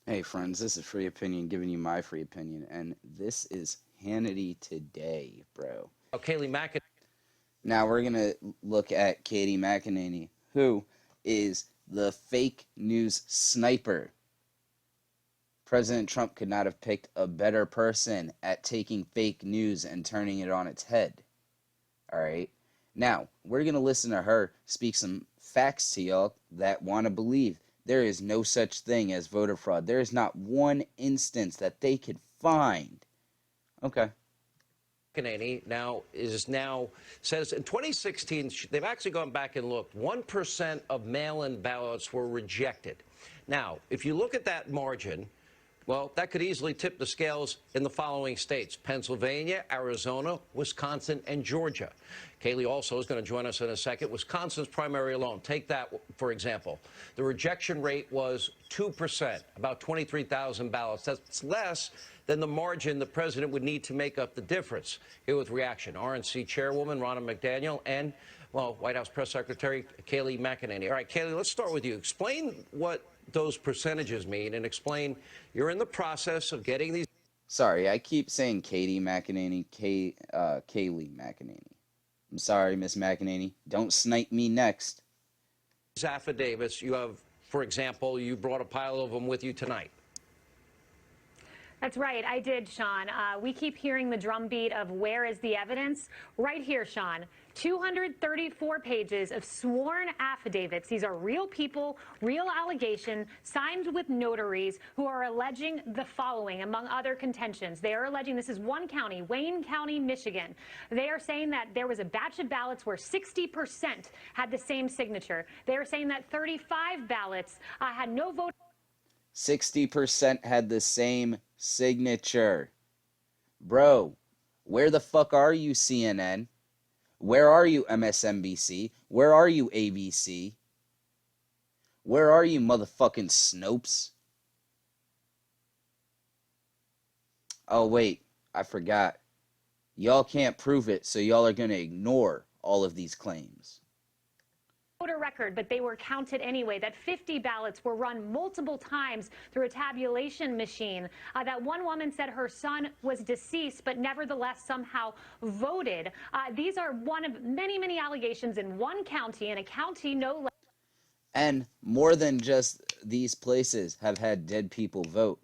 Hey friends, this is Free Opinion giving you my free opinion, and this is Hannity today, bro. Kayleigh McEnany. Now we're gonna look at Katie McEnany, who is the fake news sniper. President Trump could not have picked a better person at taking fake news and turning it on its head. Alright? Now, we're gonna listen to her speak some facts to y'all that wanna believe there is no such thing as voter fraud. There is not one instance that they could find. Okay. Now says in 2016 they've actually gone back and looked. 1% of mail-in ballots were rejected. Now, if you look at that margin, well, that could easily tip the scales in the following states: Pennsylvania, Arizona, Wisconsin, and Georgia. Kayleigh also is going to join us in a second. Wisconsin's primary alone, take that for example. The rejection rate was 2%, about 23,000 ballots. That's less than the margin the president would need to make up the difference. Here with reaction, RNC chairwoman Ronna McDaniel and, well, White House press secretary Kayleigh McEnany. All right, Kayleigh, let's start with you. Explain what those percentages mean and explain you're in the process of getting these Sorry, I keep saying Katie McEnany, Kayleigh McEnany. I'm sorry, Miss McEnany. Don't snipe me next. affidavits. You have, for example, you brought a pile of them with you tonight. That's right. I did, Sean. We keep hearing the drumbeat of where is the evidence? Right here, Sean. 234 pages of sworn affidavits. These are real people, real allegations, signed with notaries who are alleging the following, among other contentions. They are alleging, this is one county, Wayne County, Michigan. They are saying that there was a batch of ballots where 60% had the same signature. They are saying that 35 ballots had no vote. 60% had the same signature. Bro, where the fuck are you, CNN? Where are you, MSNBC? Where are you, ABC? Where are you, motherfucking Snopes? Oh, wait, I forgot. Y'all can't prove it, so y'all are gonna ignore all of these claims. Voter record, but they were counted anyway, that 50 ballots were run multiple times through a tabulation machine, that one woman said her son was deceased, but nevertheless somehow voted. These are one of many, many allegations in one county, in a county no less. And more than just these places have had dead people vote.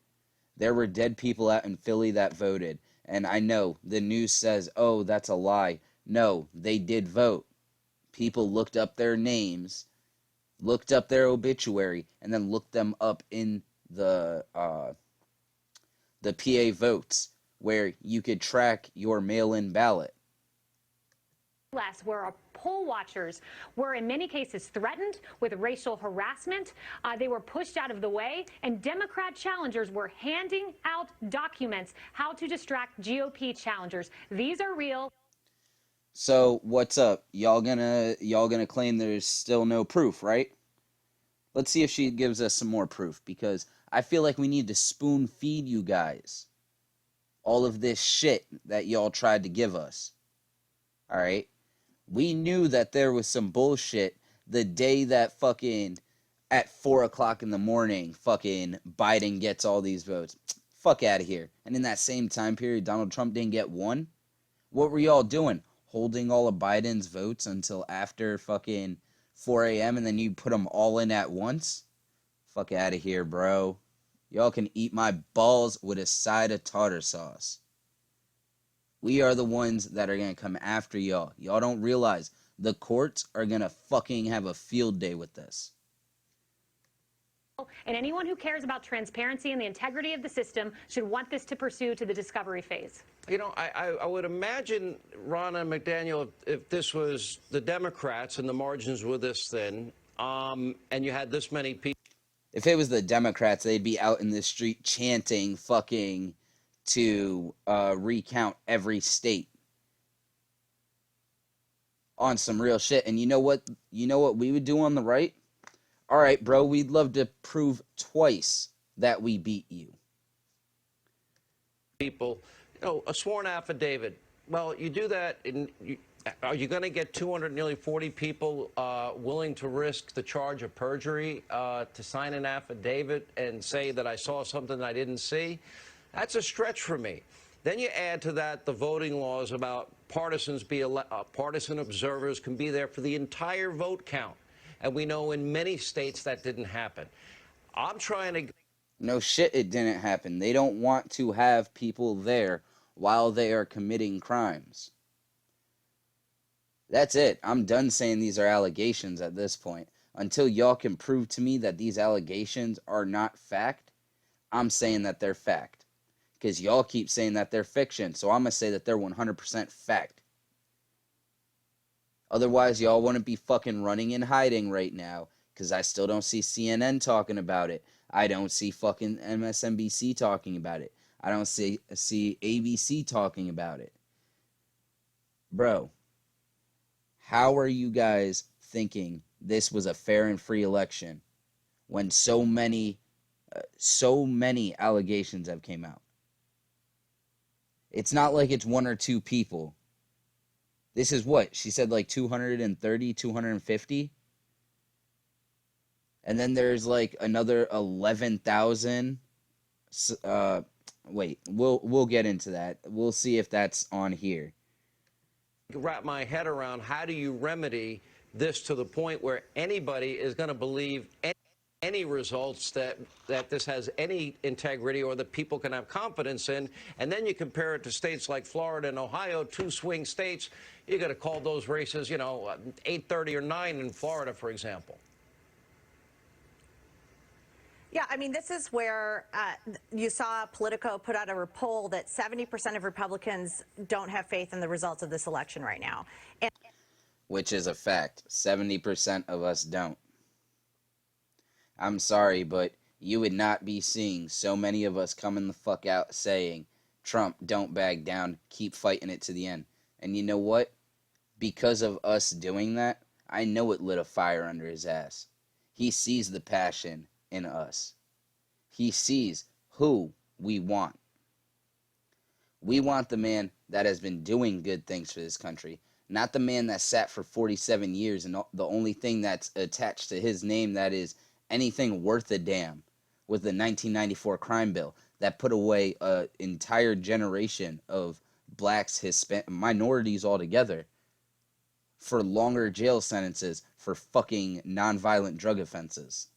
There were dead people out in Philly that voted. And I know the news says, oh, that's a lie. No, they did vote. People looked up their names, looked up their obituary, and then looked them up in the PA votes, where you could track your mail-in ballot. Where poll watchers were in many cases threatened with racial harassment. They were pushed out of the way, and Democrat challengers were handing out documents how to distract GOP challengers. These are real. So what's up? Y'all gonna claim there's still no proof, right? Let's see if she gives us some more proof, because I feel like we need to spoon feed you guys all of this shit that y'all tried to give us. Alright? We knew that there was some bullshit the day that fucking at 4 o'clock in the morning fucking Biden gets all these votes. Fuck out of here. And in that same time period, Donald Trump didn't get one? What were y'all doing? Holding all of Biden's votes until after fucking 4 a.m. and then you put them all in at once? Fuck out of here, bro. Y'all can eat my balls with a side of tartar sauce. We are the ones that are going to come after y'all. Y'all don't realize the courts are going to fucking have a field day with this. And anyone who cares about transparency and the integrity of the system should want this to pursue to the discovery phase. You know, I would imagine, Ronna McDaniel, if this was the Democrats and the margins were this thin, and you had this many people. If it was the Democrats, they'd be out in the street chanting fucking to recount every state on some real shit. And you know what we would do on the right? All right, bro, we'd love to prove twice that we beat you. People, you know, a sworn affidavit. Well, you do that, and Are you going to get 200, nearly 40 people willing to risk the charge of perjury to sign an affidavit and say that I saw something I didn't see? That's a stretch for me. Then you add to that the voting laws about partisan observers can be there for the entire vote count. And we know in many states that didn't happen. I'm trying to... No shit, it didn't happen. They don't want to have people there while they are committing crimes. That's it. I'm done saying these are allegations at this point. Until y'all can prove to me that these allegations are not fact, I'm saying that they're fact. Because y'all keep saying that they're fiction, so I'm going to say that they're 100% fact. Otherwise, y'all wouldn't be fucking running and hiding right now, because I still don't see CNN talking about it. I don't see fucking MSNBC talking about it. I don't see ABC talking about it. Bro, how are you guys thinking this was a fair and free election when so many allegations have came out? It's not like it's one or two people. This is what? She said like 230, 250? And then there's like another 11,000. Wait, we'll get into that. We'll see if that's on here. Wrap my head around how do you remedy this to the point where anybody is going to believe any results that this has any integrity or that people can have confidence in. And then you compare it to states like Florida and Ohio, two swing states. You got to call those races, 8:30 or 9 in Florida, for example. Yeah, I mean, this is where you saw Politico put out a poll that 70% of Republicans don't have faith in the results of this election right now. And which is a fact. 70% of us don't. I'm sorry, but you would not be seeing so many of us coming the fuck out saying, Trump, don't back down, keep fighting it to the end. And you know what? Because of us doing that, I know it lit a fire under his ass. He sees the passion in us. He sees who we want. We want the man that has been doing good things for this country, not the man that sat for 47 years and the only thing that's attached to his name that is anything worth a damn was the 1994 crime bill that put away an entire generation of blacks, Hispanic, minorities altogether for longer jail sentences for fucking nonviolent drug offenses.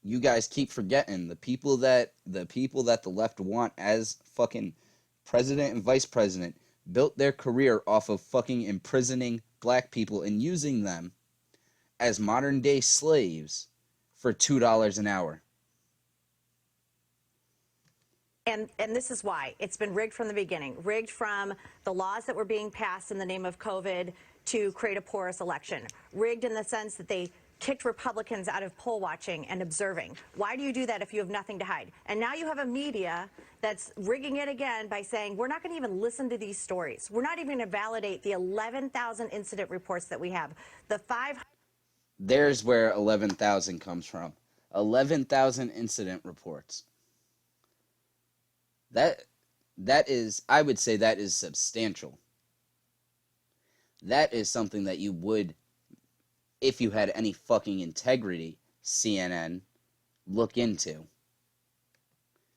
You guys keep forgetting the people that the left want as fucking president and vice president built their career off of fucking imprisoning black people and using them as modern day slaves for $2 an hour. And this is why. It's been rigged from the beginning. Rigged from the laws that were being passed in the name of COVID to create a porous election. Rigged in the sense that they kicked Republicans out of poll watching and observing. Why do you do that if you have nothing to hide? And now you have a media that's rigging it again by saying, we're not going to even listen to these stories. We're not even going to validate the 11,000 incident reports that we have. The 500. There's where 11,000 comes from. 11,000 incident reports. That is, I would say that is substantial. That is something that you would, if you had any fucking integrity, CNN, look into.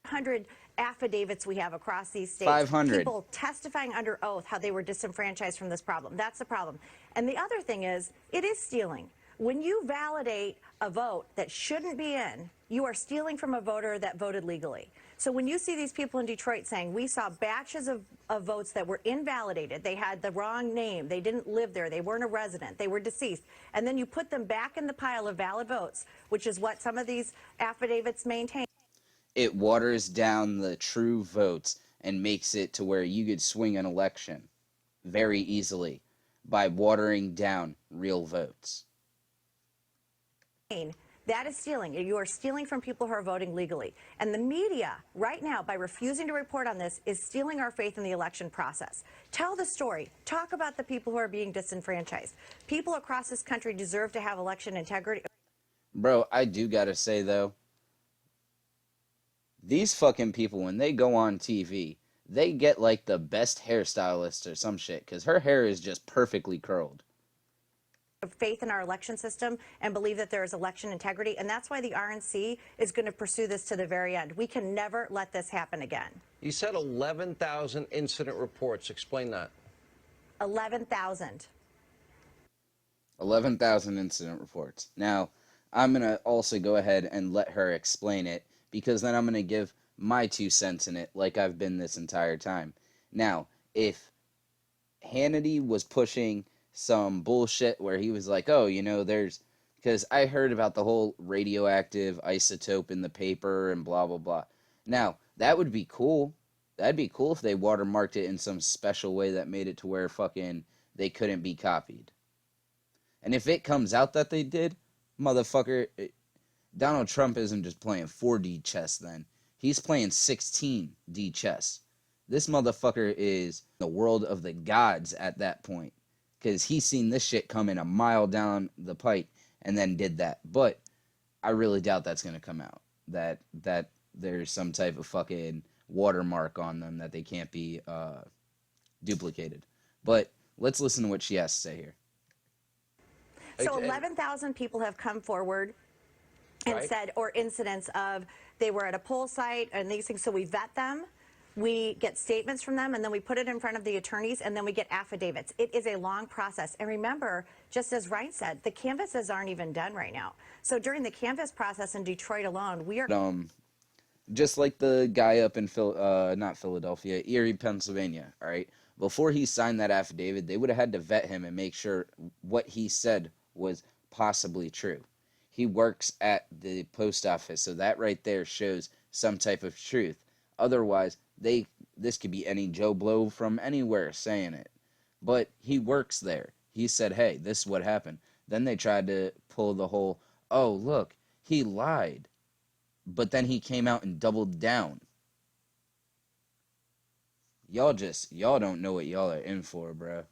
100 affidavits we have across these states. 500. People testifying under oath how they were disenfranchised from this problem. That's the problem. And the other thing is, it is stealing. When you validate a vote that shouldn't be in, you are stealing from a voter that voted legally. So when you see these people in Detroit saying, we saw batches of votes that were invalidated, they had the wrong name, they didn't live there, they weren't a resident, they were deceased, and then you put them back in the pile of valid votes, which is what some of these affidavits maintain. It waters down the true votes and makes it to where you could swing an election very easily by watering down real votes. That is stealing. You are stealing from people who are voting legally. And the media, right now, by refusing to report on this, is stealing our faith in the election process. Tell the story. Talk about the people who are being disenfranchised. People across this country deserve to have election integrity. Bro, I do gotta say, though, these fucking people, when they go on TV, they get like the best hairstylist or some shit, because her hair is just perfectly curled. Faith in our election system and believe that there is election integrity, and that's why the RNC is going to pursue this to the very end. We can never let this happen again. You said 11,000 incident reports. Explain that. 11,000. 11,000 incident reports. Now, I'm going to also go ahead and let her explain it, because then I'm going to give my 2 cents in it like I've been this entire time. Now, if Hannity was pushing some bullshit where he was like, oh, there's, because I heard about the whole radioactive isotope in the paper and blah, blah, blah. Now, that would be cool. That'd be cool if they watermarked it in some special way that made it to where fucking they couldn't be copied. And if it comes out that they did, motherfucker, Donald Trump isn't just playing 4D chess then. He's playing 16D chess. This motherfucker is the world of the gods at that point, because he's seen this shit coming a mile down the pipe and then did that. But I really doubt that's going to come out, that there's some type of fucking watermark on them that they can't be duplicated. But let's listen to what she has to say here. So 11,000 people have come forward and said, or incidents of they were at a poll site and these things. So we vet them, we get statements from them, and then we put it in front of the attorneys, and then we get affidavits. It is a long process. And remember, just as Ryan said, the canvasses aren't even done right now. So during the canvas process in Detroit alone, we are... Just like the guy up in not Philadelphia, Erie, Pennsylvania, all right? Before he signed that affidavit, they would have had to vet him and make sure what he said was possibly true. He works at the post office, so that right there shows some type of truth. Otherwise, this could be any Joe Blow from anywhere saying it. But he works there. He said, hey, this is what happened. Then they tried to pull the whole, oh, look, he lied. But then he came out and doubled down. Y'all don't know what y'all are in for, bro.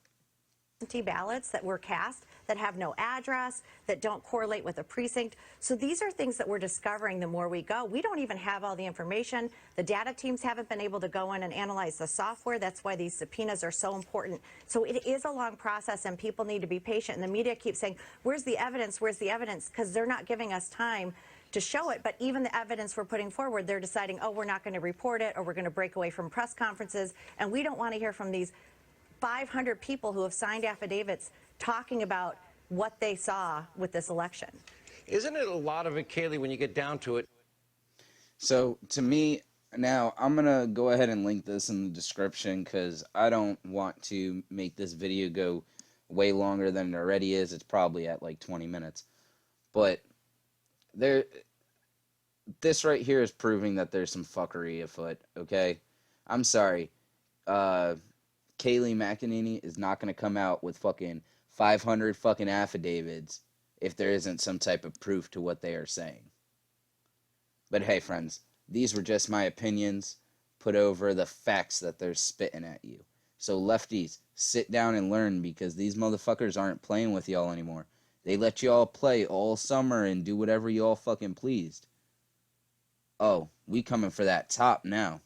Ballots that were cast that have no address, that don't correlate with a precinct. So these are things that we're discovering the more we go. We don't even have all the information. The data teams haven't been able to go in and analyze the software. That's why these subpoenas are so important. So it is a long process, and people need to be patient. And the media keeps saying, where's the evidence? Where's the evidence? Because they're not giving us time to show it. But even the evidence we're putting forward, they're deciding, oh, we're not going to report it, or we're going to break away from press conferences. And we don't want to hear from these 500 people who have signed affidavits talking about what they saw with this election. Isn't it a lot of it, Kaylee, when you get down to it? So, to me, now, I'm going to go ahead and link this in the description, because I don't want to make this video go way longer than it already is. It's probably at like 20 minutes. But this right here is proving that there's some fuckery afoot, okay? I'm sorry. Kaylee McEnany is not going to come out with fucking 500 fucking affidavits if there isn't some type of proof to what they are saying. But hey, friends, these were just my opinions put over the facts that they're spitting at you. So lefties, sit down and learn, because these motherfuckers aren't playing with y'all anymore. They let y'all play all summer and do whatever y'all fucking pleased. Oh, we coming for that top now.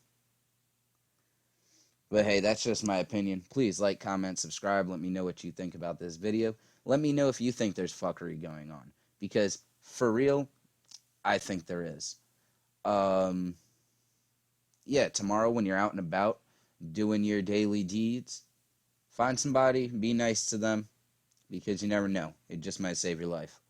But hey, that's just my opinion. Please like, comment, subscribe. Let me know what you think about this video. Let me know if you think there's fuckery going on. Because, for real, I think there is. Yeah, tomorrow when you're out and about doing your daily deeds, find somebody, be nice to them, because you never know. It just might save your life.